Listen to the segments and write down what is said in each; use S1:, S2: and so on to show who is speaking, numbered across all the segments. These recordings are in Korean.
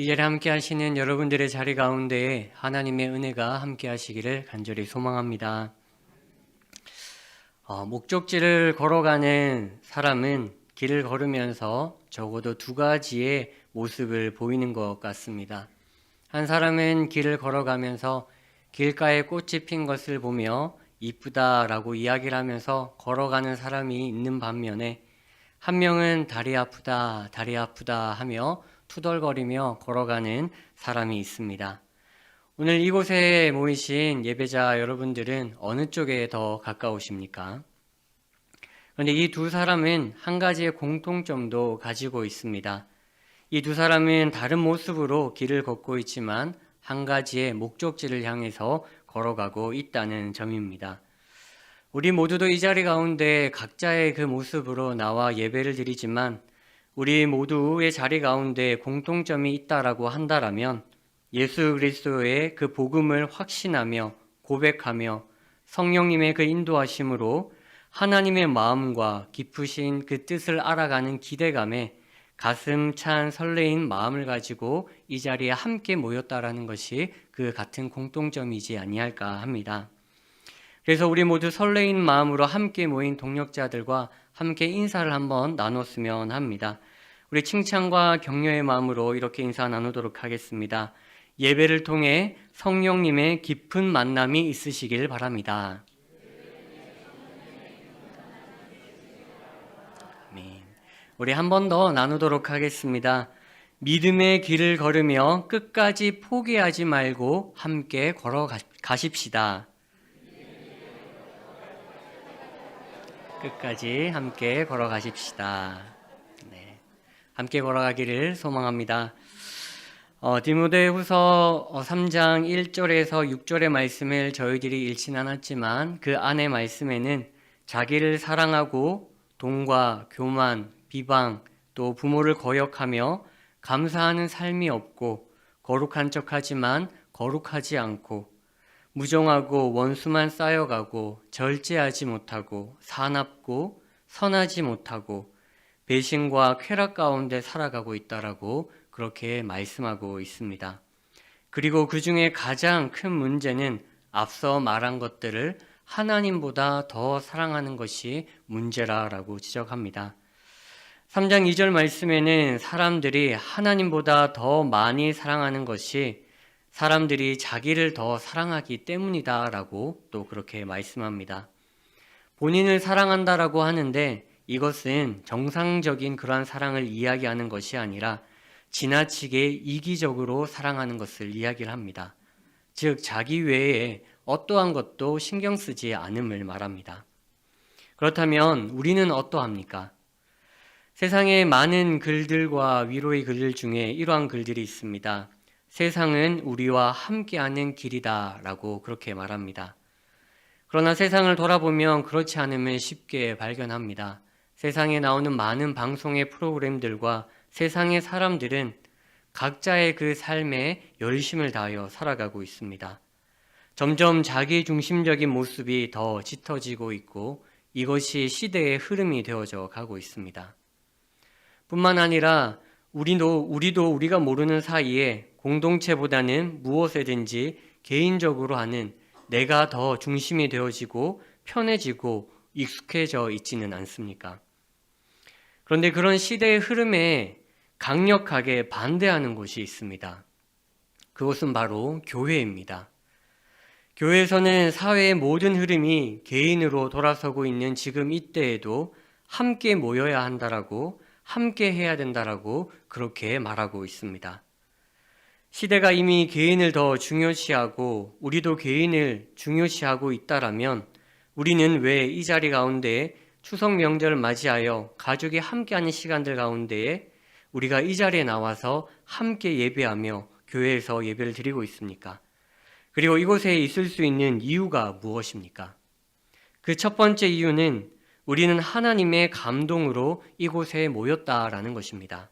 S1: 이 자리에 함께 하시는 여러분들의 자리 가운데에 하나님의 은혜가 함께 하시기를 간절히 소망합니다. 목적지를 걸어가는 사람은 길을 걸으면서 적어도 두 가지의 모습을 보이는 것 같습니다. 한 사람은 길을 걸어가면서 길가에 꽃이 핀 것을 보며 이쁘다라고 이야기를 하면서 걸어가는 사람이 있는 반면에 한 명은 다리 아프다 하며 투덜거리며 걸어가는 사람이 있습니다. 오늘 이곳에 모이신 예배자 여러분들은 어느 쪽에 더 가까우십니까? 그런데 이 두 사람은 한 가지의 공통점도 가지고 있습니다. 이 두 사람은 다른 모습으로 길을 걷고 있지만 한 가지의 목적지를 향해서 걸어가고 있다는 점입니다. 우리 모두도 이 자리 가운데 각자의 그 모습으로 나와 예배를 드리지만 우리 모두의 자리 가운데 공통점이 있다라고 한다라면 예수 그리스도의 그 복음을 확신하며 고백하며 성령님의 그 인도하심으로 하나님의 마음과 깊으신 그 뜻을 알아가는 기대감에 가슴 찬 설레인 마음을 가지고 이 자리에 함께 모였다라는 것이 그 같은 공통점이지 아니할까 합니다. 그래서 우리 모두 설레인 마음으로 함께 모인 동역자들과 함께 인사를 한번 나눴으면 합니다. 우리 칭찬과 격려의 마음으로 이렇게 인사 나누도록 하겠습니다. 예배를 통해 성령님의 깊은 만남이 있으시길 바랍니다. 아멘. 우리 한 번 더 나누도록 하겠습니다. 믿음의 길을 걸으며 끝까지 포기하지 말고 함께 걸어가십시다. 끝까지 함께 걸어가십시다. 네, 함께 걸어가기를 소망합니다. 디모데후서 3장 1절에서 6절의 말씀을 저희들이 읽진 않았지만 그 안의 말씀에는 자기를 사랑하고 돈과 교만, 비방, 또 부모를 거역하며 감사하는 삶이 없고 거룩한 척하지만 거룩하지 않고 무정하고 원수만 쌓여가고 절제하지 못하고 사납고 선하지 못하고 배신과 쾌락 가운데 살아가고 있다라고 그렇게 말씀하고 있습니다. 그리고 그 중에 가장 큰 문제는 앞서 말한 것들을 하나님보다 더 사랑하는 것이 문제라라고 지적합니다. 3장 2절 말씀에는 사람들이 하나님보다 더 많이 사랑하는 것이 사람들이 자기를 더 사랑하기 때문이다라고 또 그렇게 말씀합니다. 본인을 사랑한다라고 하는데 이것은 정상적인 그러한 사랑을 이야기하는 것이 아니라 지나치게 이기적으로 사랑하는 것을 이야기를 합니다. 즉 자기 외에 어떠한 것도 신경 쓰지 않음을 말합니다. 그렇다면 우리는 어떠합니까? 세상에 많은 글들과 위로의 글들 중에 이러한 글들이 있습니다. 세상은 우리와 함께하는 길이다 라고 그렇게 말합니다. 그러나 세상을 돌아보면 그렇지 않음을 쉽게 발견합니다. 세상에 나오는 많은 방송의 프로그램들과 세상의 사람들은 각자의 그 삶에 열심을 다하여 살아가고 있습니다. 점점 자기 중심적인 모습이 더 짙어지고 있고 이것이 시대의 흐름이 되어져 가고 있습니다. 뿐만 아니라 우리도 우리가 모르는 사이에 공동체보다는 무엇에든지 개인적으로 하는 내가 더 중심이 되어지고 편해지고 익숙해져 있지는 않습니까? 그런데 그런 시대의 흐름에 강력하게 반대하는 곳이 있습니다. 그것은 바로 교회입니다. 교회에서는 사회의 모든 흐름이 개인으로 돌아서고 있는 지금 이때에도 함께 모여야 한다라고 함께 해야 된다라고 그렇게 말하고 있습니다. 시대가 이미 개인을 더 중요시하고 우리도 개인을 중요시하고 있다라면 우리는 왜 이 자리 가운데 추석 명절을 맞이하여 가족이 함께하는 시간들 가운데에 우리가 이 자리에 나와서 함께 예배하며 교회에서 예배를 드리고 있습니까? 그리고 이곳에 있을 수 있는 이유가 무엇입니까? 그 첫 번째 이유는 우리는 하나님의 감동으로 이곳에 모였다라는 것입니다.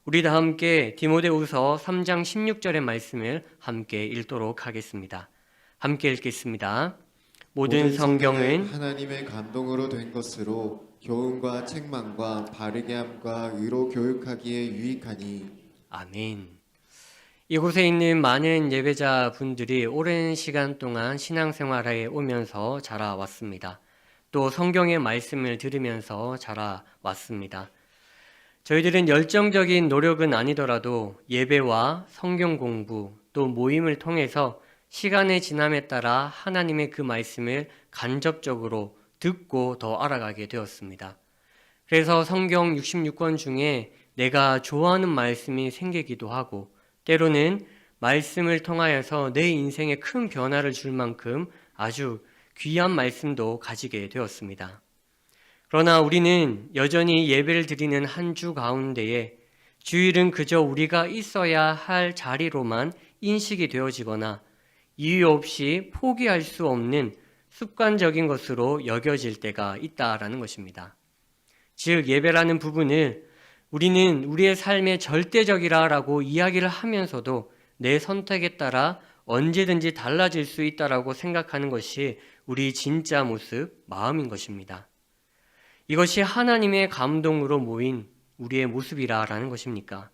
S1: 우리 다 함께 디모데후서 3장 16절의 말씀을 함께 읽도록 하겠습니다. 함께 읽겠습니다. 모든 성경은
S2: 하나님의 감동으로 된 것으로 교훈과 책망과 바르게 함과 의로 교육하기에 유익하니.
S1: 아멘. 이곳에 있는 많은 예배자분들이 오랜 시간 동안 신앙생활에 오면서 자라왔습니다. 또 성경의 말씀을 들으면서 자라왔습니다. 저희들은 열정적인 노력은 아니더라도 예배와 성경 공부 또 모임을 통해서 시간의 지남에 따라 하나님의 그 말씀을 간접적으로 듣고 더 알아가게 되었습니다. 그래서 성경 66권 중에 내가 좋아하는 말씀이 생기기도 하고 때로는 말씀을 통하여서 내 인생에 큰 변화를 줄 만큼 아주 귀한 말씀도 가지게 되었습니다. 그러나 우리는 여전히 예배를 드리는 한 주 가운데에 주일은 그저 우리가 있어야 할 자리로만 인식이 되어지거나 이유 없이 포기할 수 없는 습관적인 것으로 여겨질 때가 있다라는 것입니다. 즉 예배라는 부분을 우리는 우리의 삶의 절대적이라고 이야기를 하면서도 내 선택에 따라 언제든지 달라질 수 있다라고 생각하는 것이 우리 진짜 모습, 마음인 것입니다. 이것이 하나님의 감동으로 모인 우리의 모습이라는 것입니까?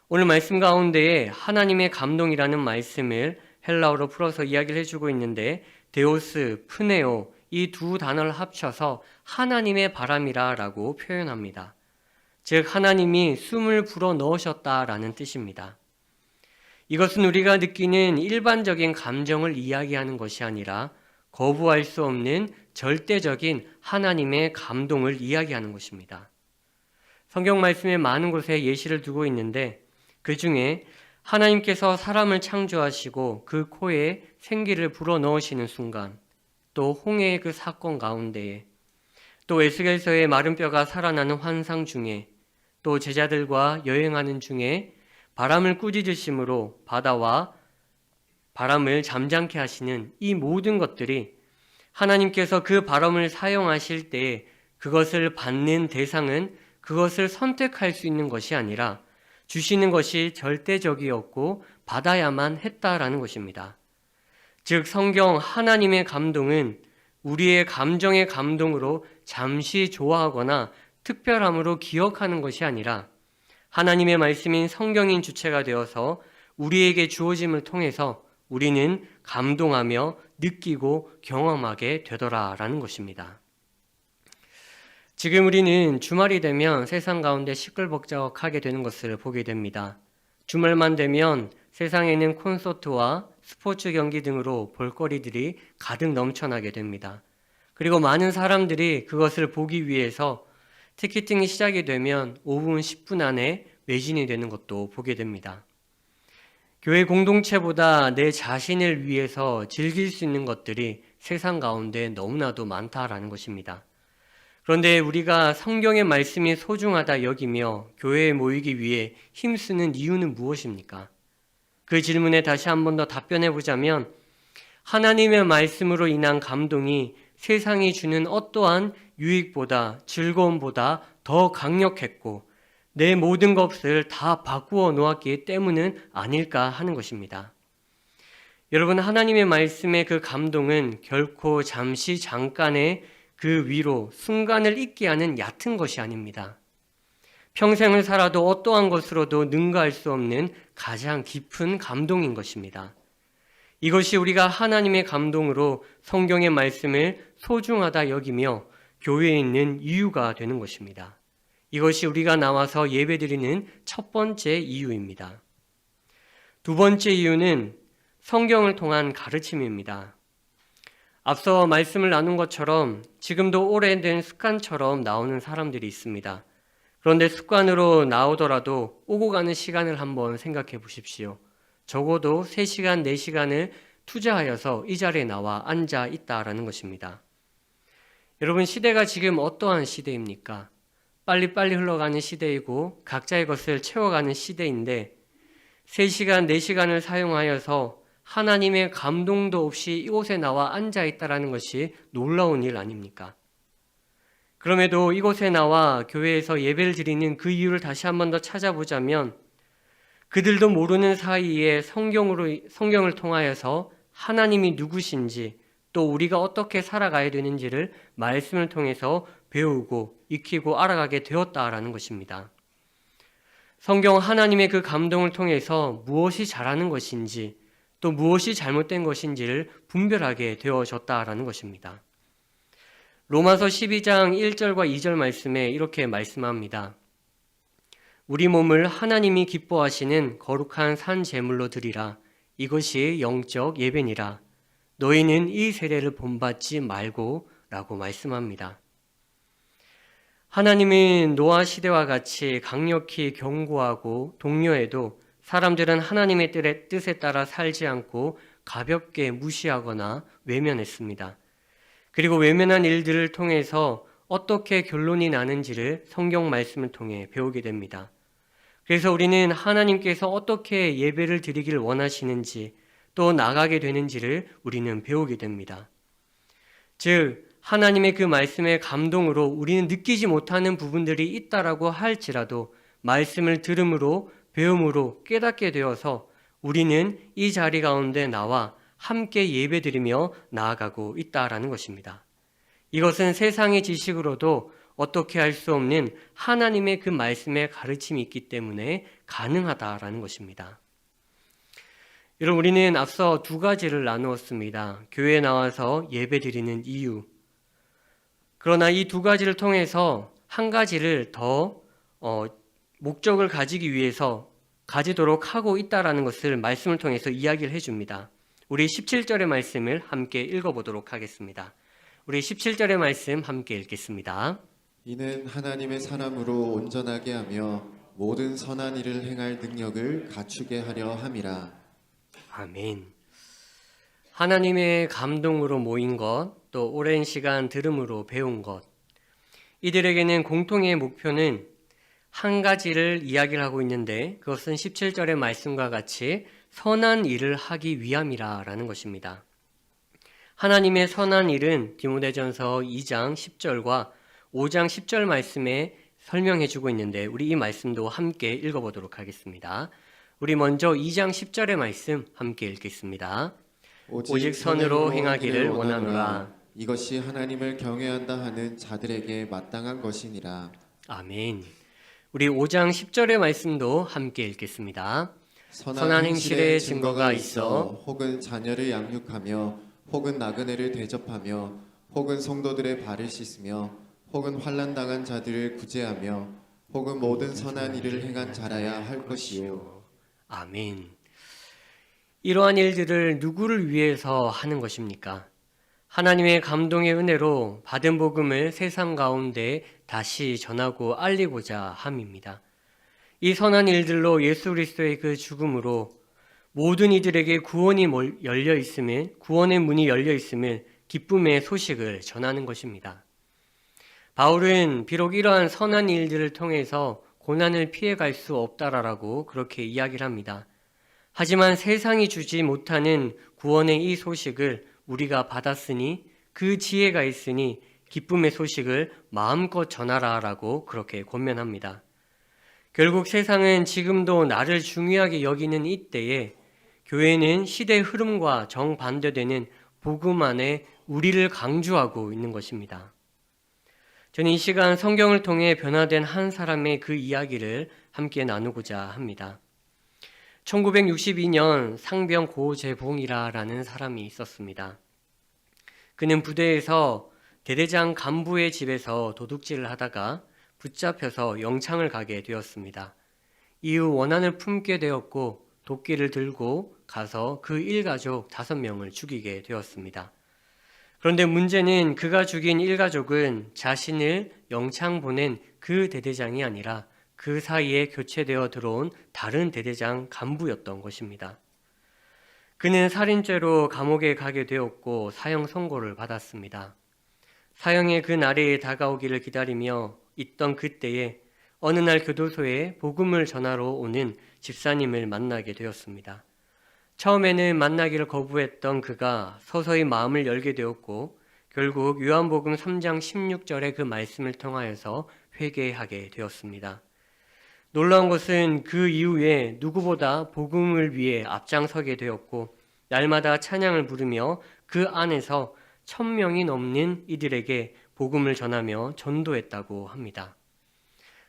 S1: 오늘 말씀 가운데에 하나님의 감동이라는 말씀을 헬라어로 풀어서 이야기를 해주고 있는데 데오스, 프네오 이 두 단어를 합쳐서 하나님의 바람이라고 표현합니다. 즉 하나님이 숨을 불어 넣으셨다라는 뜻입니다. 이것은 우리가 느끼는 일반적인 감정을 이야기하는 것이 아니라 거부할 수 없는 절대적인 하나님의 감동을 이야기하는 것입니다. 성경 말씀에 많은 곳에 예시를 두고 있는데 그 중에 하나님께서 사람을 창조하시고 그 코에 생기를 불어넣으시는 순간, 또 홍해의 그 사건 가운데에, 또 에스겔서의 마른 뼈가 살아나는 환상 중에, 또 제자들과 여행하는 중에 바람을 꾸짖으심으로 바다와 바람을 잠잠케 하시는 이 모든 것들이 하나님께서 그 바람을 사용하실 때 그것을 받는 대상은 그것을 선택할 수 있는 것이 아니라 주시는 것이 절대적이었고 받아야만 했다라는 것입니다. 즉 성경 하나님의 감동은 우리의 감정의 감동으로 잠시 좋아하거나 특별함으로 기억하는 것이 아니라 하나님의 말씀인 성경인 주체가 되어서 우리에게 주어짐을 통해서 우리는 감동하며 느끼고 경험하게 되더라라는 것입니다. 지금 우리는 주말이 되면 세상 가운데 시끌벅적하게 되는 것을 보게 됩니다. 주말만 되면 세상에는 콘서트와 스포츠 경기 등으로 볼거리들이 가득 넘쳐나게 됩니다. 그리고 많은 사람들이 그것을 보기 위해서 티켓팅이 시작이 되면 5분, 10분 안에 매진이 되는 것도 보게 됩니다. 교회 공동체보다 내 자신을 위해서 즐길 수 있는 것들이 세상 가운데 너무나도 많다라는 것입니다. 그런데 우리가 성경의 말씀이 소중하다 여기며 교회에 모이기 위해 힘쓰는 이유는 무엇입니까? 그 질문에 다시 한 번 더 답변해 보자면 하나님의 말씀으로 인한 감동이 세상이 주는 어떠한 유익보다 즐거움보다 더 강력했고 내 모든 것을 다 바꾸어 놓았기 때문은 아닐까 하는 것입니다. 여러분 하나님의 말씀의 그 감동은 결코 잠시 잠깐의 그 위로 순간을 잊게 하는 얕은 것이 아닙니다. 평생을 살아도 어떠한 것으로도 능가할 수 없는 가장 깊은 감동인 것입니다. 이것이 우리가 하나님의 감동으로 성경의 말씀을 소중하다 여기며 교회에 있는 이유가 되는 것입니다. 이것이 우리가 나와서 예배드리는 첫 번째 이유입니다. 두 번째 이유는 성경을 통한 가르침입니다. 앞서 말씀을 나눈 것처럼 지금도 오래된 습관처럼 나오는 사람들이 있습니다. 그런데 습관으로 나오더라도 오고 가는 시간을 한번 생각해 보십시오. 적어도 3시간, 4시간을 투자하여서 이 자리에 나와 앉아 있다라는 것입니다. 여러분 시대가 지금 어떠한 시대입니까? 빨리빨리 흘러가는 시대이고 각자의 것을 채워가는 시대인데 3시간, 4시간을 사용하여서 하나님의 감동도 없이 이곳에 나와 앉아있다라는 것이 놀라운 일 아닙니까? 그럼에도 이곳에 나와 교회에서 예배를 드리는 그 이유를 다시 한 번 더 찾아보자면 그들도 모르는 사이에 성경을 통하여서 하나님이 누구신지 또 우리가 어떻게 살아가야 되는지를 말씀을 통해서 배우고 익히고 알아가게 되었다라는 것입니다. 성경 하나님의 그 감동을 통해서 무엇이 잘하는 것인지 또 무엇이 잘못된 것인지를 분별하게 되어졌다라는 것입니다. 로마서 12장 1절과 2절 말씀에 이렇게 말씀합니다. 우리 몸을 하나님이 기뻐하시는 거룩한 산 제물로 드리라. 이것이 영적 예배니라. 너희는 이 세례를 본받지 말고 라고 말씀합니다. 하나님은 노아 시대와 같이 강력히 경고하고 독려해도 사람들은 하나님의 뜻에 따라 살지 않고 가볍게 무시하거나 외면했습니다. 그리고 외면한 일들을 통해서 어떻게 결론이 나는지를 성경 말씀을 통해 배우게 됩니다. 그래서 우리는 하나님께서 어떻게 예배를 드리길 원하시는지 또 나가게 되는지를 우리는 배우게 됩니다. 즉 하나님의 그 말씀의 감동으로 우리는 느끼지 못하는 부분들이 있다라고 할지라도 말씀을 들음으로 배움으로 깨닫게 되어서 우리는 이 자리 가운데 나와 함께 예배드리며 나아가고 있다라는 것입니다. 이것은 세상의 지식으로도 어떻게 할 수 없는 하나님의 그 말씀의 가르침이 있기 때문에 가능하다라는 것입니다. 여러분, 우리는 앞서 두 가지를 나누었습니다. 교회에 나와서 예배드리는 이유. 그러나 이 두 가지를 통해서 한 가지를 더 목적을 가지기 위해서 가지도록 하고 있다라는 것을 말씀을 통해서 이야기를 해줍니다. 우리 17절의 말씀을 함께 읽어보도록 하겠습니다. 우리 17절의 말씀 함께 읽겠습니다.
S2: 이는 하나님의 사람으로 온전하게 하며 모든 선한 일을 행할 능력을 갖추게 하려 함이라.
S1: 아멘. 하나님의 감동으로 모인 것, 또 오랜 시간 들음으로 배운 것, 이들에게는 공통의 목표는 한 가지를 이야기를 하고 있는데 그것은 17절의 말씀과 같이 선한 일을 하기 위함이라는 것입니다. 하나님의 선한 일은 디모데전서 2장 10절과 5장 10절 말씀에 설명해 주고 있는데 우리 이 말씀도 함께 읽어보도록 하겠습니다. 우리 먼저 2장 10절의 말씀 함께 읽겠습니다. 오직 선으로 행하기를 원하노라.
S2: 이것이 하나님을 경외한다 하는 자들에게 마땅한 것이니라.
S1: 아멘. 우리 5장 10절의 말씀도 함께 읽겠습니다. 선한 행실에 증거가 있어
S2: 혹은 자녀를 양육하며 혹은 나그네를 대접하며 혹은 성도들의 발을 씻으며 혹은 환난 당한 자들을 구제하며 혹은 모든 선한 일을 행한 자라야 할 것이요.
S1: 아멘. 이러한 일들을 누구를 위해서 하는 것입니까? 하나님의 감동의 은혜로 받은 복음을 세상 가운데 다시 전하고 알리고자 함입니다. 이 선한 일들로 예수 그리스도의 그 죽음으로 모든 이들에게 구원이 열려 있음을, 구원의 문이 열려 있음을 기쁨의 소식을 전하는 것입니다. 바울은 비록 이러한 선한 일들을 통해서 고난을 피해갈 수 없다라고 그렇게 이야기를 합니다. 하지만 세상이 주지 못하는 구원의 이 소식을 우리가 받았으니 그 지혜가 있으니 기쁨의 소식을 마음껏 전하라라고 그렇게 권면합니다. 결국 세상은 지금도 나를 중요하게 여기는 이때에 교회는 시대의 흐름과 정반대되는 복음 안에 우리를 강조하고 있는 것입니다. 저는 이 시간 성경을 통해 변화된 한 사람의 그 이야기를 함께 나누고자 합니다. 1962년 상병 고재봉이라는 사람이 있었습니다. 그는 부대에서 대대장 간부의 집에서 도둑질을 하다가 붙잡혀서 영창을 가게 되었습니다. 이후 원한을 품게 되었고 도끼를 들고 가서 그 일가족 5명을 죽이게 되었습니다. 그런데 문제는 그가 죽인 일가족은 자신을 영창 보낸 그 대대장이 아니라 그 사이에 교체되어 들어온 다른 대대장 간부였던 것입니다. 그는 살인죄로 감옥에 가게 되었고 사형 선고를 받았습니다. 사형의 그 날이 다가오기를 기다리며 있던 그때에 어느 날 교도소에 복음을 전하러 오는 집사님을 만나게 되었습니다. 처음에는 만나기를 거부했던 그가 서서히 마음을 열게 되었고 결국 요한복음 3장 16절의 그 말씀을 통하여서 회개하게 되었습니다. 놀라운 것은 그 이후에 누구보다 복음을 위해 앞장서게 되었고 날마다 찬양을 부르며 그 안에서 1000명이 넘는 이들에게 복음을 전하며 전도했다고 합니다.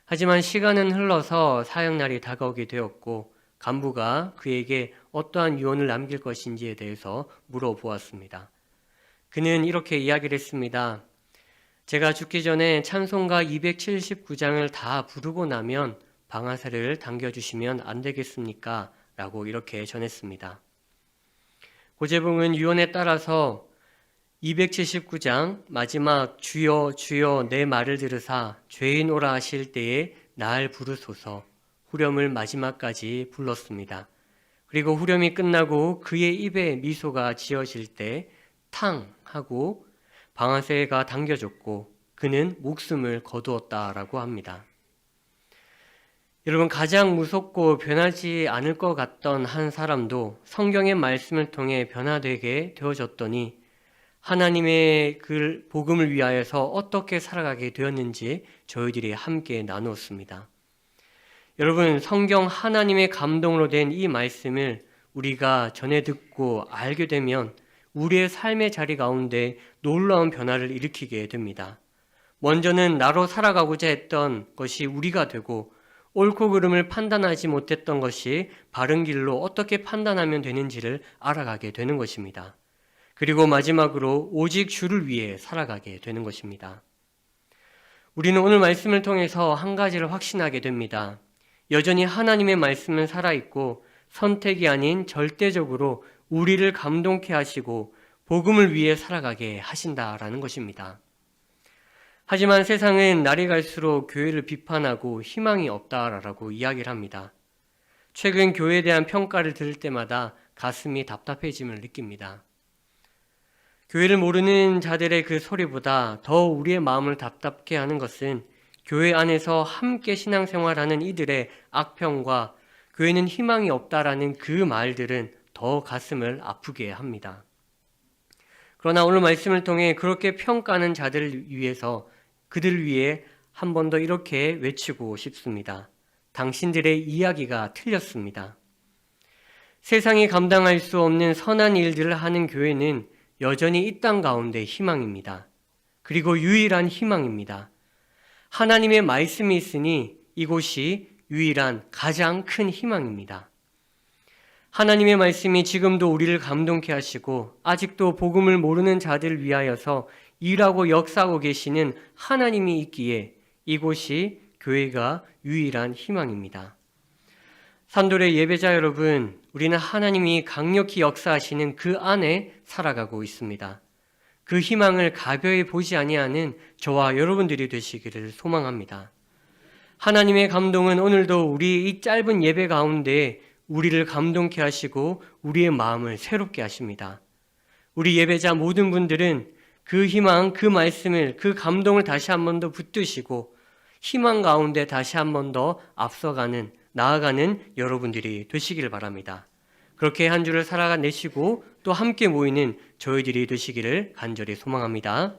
S1: 하지만 시간은 흘러서 사형날이 다가오게 되었고 간부가 그에게 어떠한 유언을 남길 것인지에 대해서 물어보았습니다. 그는 이렇게 이야기를 했습니다. 제가 죽기 전에 찬송가 279장을 다 부르고 나면 방아쇠를 당겨주시면 안 되겠습니까? 라고 이렇게 전했습니다. 고재봉은 유언에 따라서 279장 마지막 주여 주여 내 말을 들으사 죄인 오라 하실 때에 날 부르소서 후렴을 마지막까지 불렀습니다. 그리고 후렴이 끝나고 그의 입에 미소가 지어질 때 탕 하고 방아쇠가 당겨졌고 그는 목숨을 거두었다라고 합니다. 여러분, 가장 무섭고 변하지 않을 것 같던 한 사람도 성경의 말씀을 통해 변화되게 되어졌더니 하나님의 그 복음을 위하여서 어떻게 살아가게 되었는지 저희들이 함께 나누었습니다. 여러분, 성경 하나님의 감동으로 된 이 말씀을 우리가 전해 듣고 알게 되면 우리의 삶의 자리 가운데 놀라운 변화를 일으키게 됩니다. 먼저는 나로 살아가고자 했던 것이 우리가 되고 옳고 그름을 판단하지 못했던 것이 바른 길로 어떻게 판단하면 되는지를 알아가게 되는 것입니다. 그리고 마지막으로 오직 주를 위해 살아가게 되는 것입니다. 우리는 오늘 말씀을 통해서 한 가지를 확신하게 됩니다. 여전히 하나님의 말씀은 살아있고 선택이 아닌 절대적으로 우리를 감동케 하시고 복음을 위해 살아가게 하신다라는 것입니다. 하지만 세상은 날이 갈수록 교회를 비판하고 희망이 없다라고 이야기를 합니다. 최근 교회에 대한 평가를 들을 때마다 가슴이 답답해짐을 느낍니다. 교회를 모르는 자들의 그 소리보다 더 우리의 마음을 답답게 하는 것은 교회 안에서 함께 신앙생활하는 이들의 악평과 교회는 희망이 없다라는 그 말들은 더 가슴을 아프게 합니다. 그러나 오늘 말씀을 통해 그렇게 평가하는 자들을 위해서 그들을 위해 한 번 더 이렇게 외치고 싶습니다. 당신들의 이야기가 틀렸습니다. 세상이 감당할 수 없는 선한 일들을 하는 교회는 여전히 이 땅 가운데 희망입니다. 그리고 유일한 희망입니다. 하나님의 말씀이 있으니 이곳이 유일한 가장 큰 희망입니다. 하나님의 말씀이 지금도 우리를 감동케 하시고 아직도 복음을 모르는 자들을 위하여서 일하고 역사하고 계시는 하나님이 있기에 이곳이 교회가 유일한 희망입니다. 산돌의 예배자 여러분, 우리는 하나님이 강력히 역사하시는 그 안에 살아가고 있습니다. 그 희망을 가벼이 보지 아니하는 저와 여러분들이 되시기를 소망합니다. 하나님의 감동은 오늘도 우리 이 짧은 예배 가운데 우리를 감동케 하시고 우리의 마음을 새롭게 하십니다. 우리 예배자 모든 분들은 그 희망, 그 말씀을, 그 감동을 다시 한 번 더 붙드시고 희망 가운데 다시 한 번 더 앞서가는, 나아가는 여러분들이 되시길 바랍니다. 그렇게 한 주를 살아내시고 또 함께 모이는 저희들이 되시기를 간절히 소망합니다.